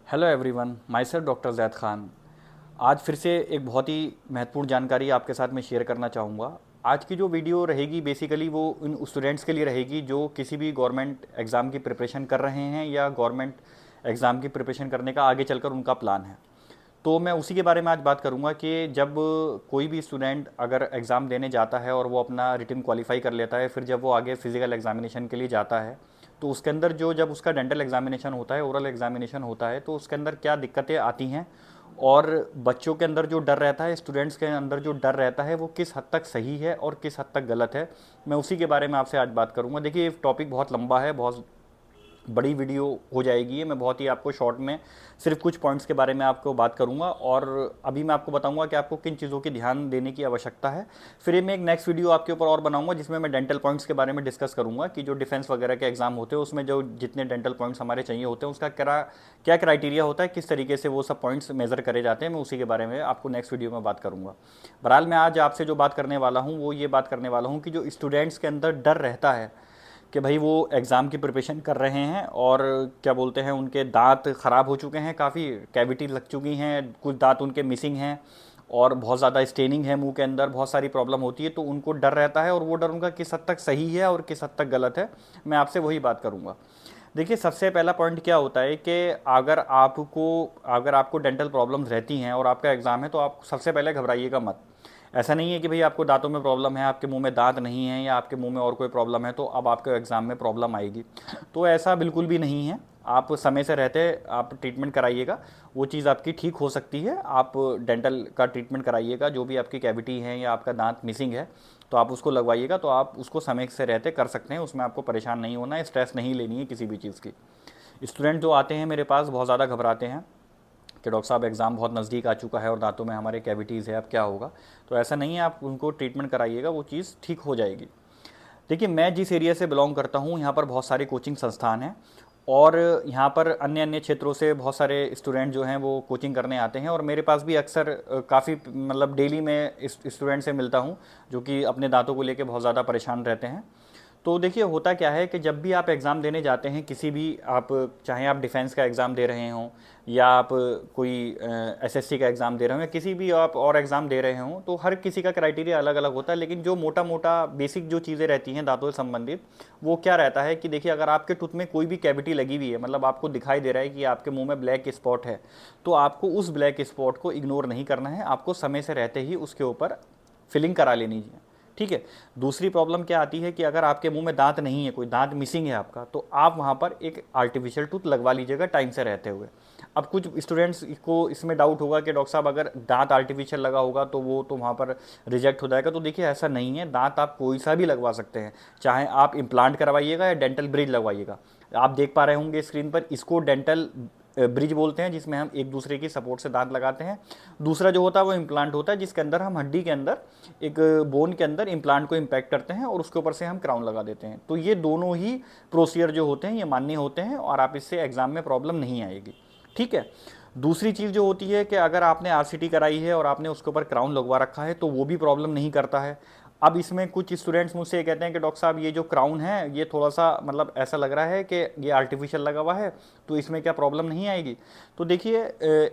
Hello everyone, my self doctor Zaid Khan. आज फिर से एक बहुत ही महत्वपूर्ण जानकारी आपके साथ मैं शेयर करना चाहूँगा। आज की जो वीडियो रहेगी बेसिकली वो उन स्टूडेंट्स के लिए रहेगी जो किसी भी गवर्नमेंट एग्ज़ाम की प्रिपरेशन कर रहे हैं या गवर्नमेंट एग्ज़ाम की प्रिपरेशन करने का आगे चलकर उनका प्लान है। तो मैं उसी के बारे में आज बात करूंगा कि जब कोई भी स्टूडेंट अगर एग्ज़ाम देने जाता है और वो अपना रिटन क्वालिफाई कर लेता है, फिर जब वो आगे फिजिकल एग्जामिनेशन के लिए जाता है तो उसके अंदर जो जब उसका डेंटल एग्जामिनेशन होता है, ओरल एग्जामिनेशन होता है, तो उसके अंदर क्या दिक्कतें आती हैं और बच्चों के अंदर जो डर रहता है, स्टूडेंट्स के अंदर जो डर रहता है, वो किस हद तक सही है और किस हद तक गलत है। मैं उसी के बारे में आपसे आज बात करूंगा। देखिए, ये टॉपिक बहुत लंबा है, बहुत बड़ी वीडियो हो जाएगी। ये मैं बहुत ही आपको शॉर्ट में सिर्फ कुछ पॉइंट्स के बारे में आपको बात करूंगा और अभी मैं आपको बताऊंगा कि आपको किन चीज़ों की ध्यान देने की आवश्यकता है। फिर मैं एक नेक्स्ट वीडियो आपके ऊपर और बनाऊंगा जिसमें मैं डेंटल पॉइंट्स के बारे में डिस्कस करूंगा कि जो डिफेंस वगैरह के एग्जाम होते हैं उसमें जो जितने डेंटल पॉइंट्स हमारे चाहिए होते हैं उसका क्या क्राइटेरिया होता है, किस तरीके से वो सब पॉइंट्स मेजर करे जाते हैं, मैं उसी के बारे में आपको नेक्स्ट वीडियो में बात करूंगा। बहरहाल मैं आज आपसे जो बात करने वाला हूँ वो ये बात करने वाला हूँ कि जो स्टूडेंट्स के अंदर डर रहता है कि भाई वो एग्ज़ाम की प्रिपरेशन कर रहे हैं और क्या बोलते हैं, उनके दांत ख़राब हो चुके हैं, काफ़ी कैविटी लग चुकी हैं, कुछ दांत उनके मिसिंग हैं और बहुत ज़्यादा स्टेनिंग है मुंह के अंदर, बहुत सारी प्रॉब्लम होती है, तो उनको डर रहता है और वो डर उनका किस हद तक सही है और किस हद तक गलत है, मैं आपसे वही बात करूँगा। देखिए, सबसे पहला पॉइंट क्या होता है कि अगर आपको डेंटल प्रॉब्लम्स रहती हैं और आपका एग्ज़ाम है तो आप सबसे पहले घबराइएगा मत। ऐसा नहीं है कि भाई आपको दांतों में प्रॉब्लम है, आपके मुंह में दांत नहीं है या आपके मुंह में और कोई प्रॉब्लम है तो अब आपके एग्ज़ाम में प्रॉब्लम आएगी। तो ऐसा बिल्कुल भी नहीं है। आप समय से रहते आप ट्रीटमेंट कराइएगा, वो चीज़ आपकी ठीक हो सकती है। आप डेंटल का ट्रीटमेंट कराइएगा, जो भी आपकी कैविटी है या आपका दांत मिसिंग है तो आप उसको लगवाइएगा, तो आप उसको समय से रहते कर सकते हैं, उसमें आपको परेशान नहीं होना है, स्ट्रेस नहीं लेनी है किसी भी चीज़ की। स्टूडेंट जो आते हैं मेरे पास बहुत ज़्यादा घबराते हैं कि डॉक्टर साहब एग्ज़ाम बहुत नज़दीक आ चुका है और दांतों में हमारे कैविटीज़ है, अब क्या होगा। तो ऐसा नहीं है, आप उनको ट्रीटमेंट कराइएगा, वो चीज़ ठीक हो जाएगी। देखिए, मैं जिस एरिया से बिलोंग करता हूँ यहाँ पर बहुत सारे कोचिंग संस्थान हैं और यहाँ पर अन्य अन्य क्षेत्रों से बहुत सारे स्टूडेंट जो हैं वो कोचिंग करने आते हैं और मेरे पास भी अक्सर काफ़ी मतलब डेली मैं इस स्टूडेंट से मिलता हूँ जो कि अपने दांतों को लेकर बहुत ज़्यादा परेशान रहते हैं। तो देखिए, होता क्या है कि जब भी आप एग्ज़ाम देने जाते हैं किसी भी, आप चाहे आप डिफेंस का एग्ज़ाम दे रहे हों या आप कोई एसएससी का एग्ज़ाम दे रहे हो या किसी भी आप और एग्ज़ाम दे रहे हों, तो हर किसी का क्राइटेरिया अलग अलग होता है। लेकिन जो मोटा मोटा बेसिक जो चीज़ें रहती हैं दांतों से संबंधित, वो क्या रहता है कि देखिए, अगर आपके टूथ में कोई भी कैविटी लगी हुई है, मतलब आपको दिखाई दे रहा है कि आपके मुंह में ब्लैक स्पॉट है, तो आपको उस ब्लैक स्पॉट को इग्नोर नहीं करना है, आपको समय से रहते ही उसके ऊपर फिलिंग करा लेनी है। ठीक है। दूसरी प्रॉब्लम क्या आती है कि अगर आपके मुंह में दांत नहीं है, कोई दांत मिसिंग है आपका, तो आप वहाँ पर एक आर्टिफिशियल टूथ लगवा लीजिएगा टाइम से रहते हुए। अब कुछ स्टूडेंट्स को इसमें डाउट होगा कि डॉक्टर साहब अगर दांत आर्टिफिशियल लगा होगा तो वो तो वहाँ पर रिजेक्ट हो जाएगा। तो देखिए, ऐसा नहीं है, दांत आप कोई सा भी लगवा सकते हैं, चाहे आप इम्प्लांट करवाइएगा या डेंटल ब्रिज लगवाइएगा। आप देख पा रहे होंगे स्क्रीन पर, इसको डेंटल ब्रिज बोलते हैं जिसमें हम एक दूसरे की सपोर्ट से दांत लगाते हैं। दूसरा जो होता है वो इम्प्लांट होता है जिसके अंदर हम हड्डी के अंदर एक बोन के अंदर इम्प्लांट को इम्पैक्ट करते हैं और उसके ऊपर से हम क्राउन लगा देते हैं। तो ये दोनों ही प्रोसीजर जो होते हैं ये मान्य होते हैं और आप इससे एग्जाम में प्रॉब्लम नहीं आएगी। ठीक है। दूसरी चीज़ जो होती है कि अगर आपने आरसीटी कराई है और आपने उसके ऊपर क्राउन लगवा रखा है तो वो भी प्रॉब्लम नहीं करता है। अब इसमें कुछ स्टूडेंट्स मुझसे ये कहते हैं कि डॉक्टर साहब ये जो क्राउन है ये थोड़ा सा मतलब ऐसा लग रहा है कि ये आर्टिफिशियल लगा हुआ है, तो इसमें क्या प्रॉब्लम नहीं आएगी। तो देखिए,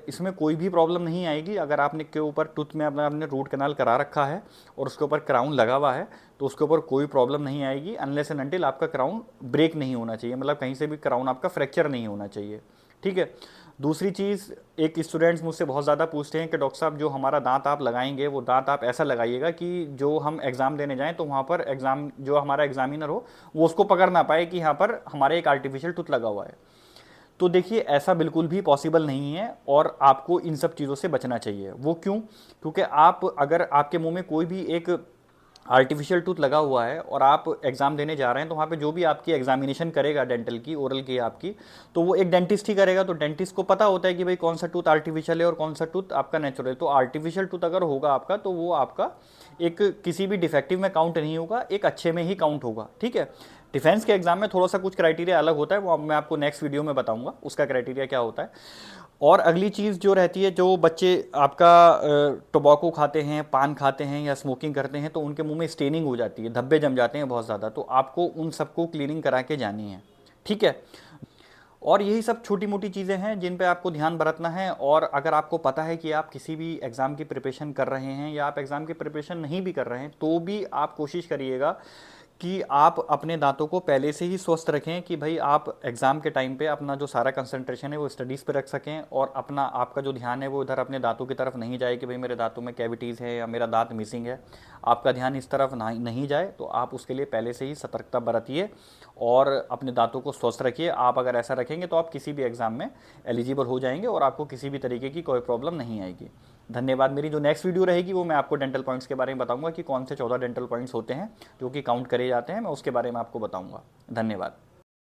इसमें कोई भी प्रॉब्लम नहीं आएगी। अगर आपने के ऊपर टूथ में अपना आपने रूट कनाल करा रखा है और उसके ऊपर क्राउन लगा हुआ है तो उसके ऊपर कोई प्रॉब्लम नहीं आएगी, अनलेस एंड अनटिल आपका क्राउन ब्रेक नहीं होना चाहिए, मतलब कहीं से भी क्राउन आपका फ्रैक्चर नहीं होना चाहिए। ठीक है। दूसरी चीज़, एक स्टूडेंट्स मुझसे बहुत ज़्यादा पूछते हैं कि डॉक्टर साहब जो हमारा दांत आप लगाएंगे वो दांत आप ऐसा लगाइएगा कि जो हम एग्ज़ाम देने जाएं तो वहाँ पर एग्ज़ाम जो हमारा एग्जामिनर हो वो उसको पकड़ ना पाए कि यहाँ पर हमारे एक आर्टिफिशियल टूथ लगा हुआ है। तो देखिए, ऐसा बिल्कुल भी पॉसिबल नहीं है और आपको इन सब चीज़ों से बचना चाहिए। वो क्यों? क्योंकि आप अगर आपके मुंह में कोई भी एक आर्टिफिशियल टूथ लगा हुआ है और आप एग्ज़ाम देने जा रहे हैं तो वहाँ पे जो भी आपकी एग्जामिनेशन करेगा डेंटल की, ओरल की आपकी, तो वो एक डेंटिस्ट ही करेगा। तो डेंटिस्ट को पता होता है कि भाई कौन सा टूथ आर्टिफिशियल है और कौन सा टूथ आपका नेचुरल है। तो आर्टिफिशियल टूथ अगर होगा आपका तो वो आपका एक किसी भी डिफेक्टिव में काउंट नहीं होगा, एक अच्छे में ही काउंट होगा। ठीक है। डिफेंस के एग्जाम में थोड़ा सा कुछ क्राइटेरिया अलग होता है, वो मैं आपको नेक्स्ट वीडियो में बताऊंगा उसका क्राइटेरिया क्या होता है। और अगली चीज़ जो रहती है, जो बच्चे आपका टोबैको खाते हैं, पान खाते हैं या स्मोकिंग करते हैं तो उनके मुंह में स्टेनिंग हो जाती है, धब्बे जम जाते हैं बहुत ज़्यादा, तो आपको उन सबको क्लीनिंग करा के जानी है। ठीक है। और यही सब छोटी मोटी चीज़ें हैं जिन पे आपको ध्यान बरतना है। और अगर आपको पता है कि आप किसी भी एग्ज़ाम की प्रिपरेशन कर रहे हैं या आप एग्ज़ाम की प्रिपरेशन नहीं भी कर रहे हैं, तो भी आप कोशिश करिएगा कि आप अपने दांतों को पहले से ही स्वस्थ रखें, कि भाई आप एग्ज़ाम के टाइम पे अपना जो सारा कंसंट्रेशन है वो स्टडीज़ पे रख सकें, और अपना आपका जो ध्यान है वो इधर अपने दांतों की तरफ नहीं जाए कि भाई मेरे दांतों में कैविटीज़ है या मेरा दांत मिसिंग है। आपका ध्यान इस तरफ नहीं जाए, तो आप उसके लिए पहले से ही सतर्कता बरतिए और अपने दांतों को स्वस्थ रखिए। आप अगर ऐसा रखेंगे तो आप किसी भी एग्ज़ाम में एलिजिबल हो जाएंगे और आपको किसी भी तरीके की कोई प्रॉब्लम नहीं आएगी। धन्यवाद। मेरी जो नेक्स्ट वीडियो रहेगी वो मैं आपको डेंटल पॉइंट्स के बारे में बताऊंगा कि कौन से 14 डेंटल पॉइंट्स होते हैं जो कि काउंट करे जाते हैं, मैं उसके बारे में आपको बताऊंगा। धन्यवाद।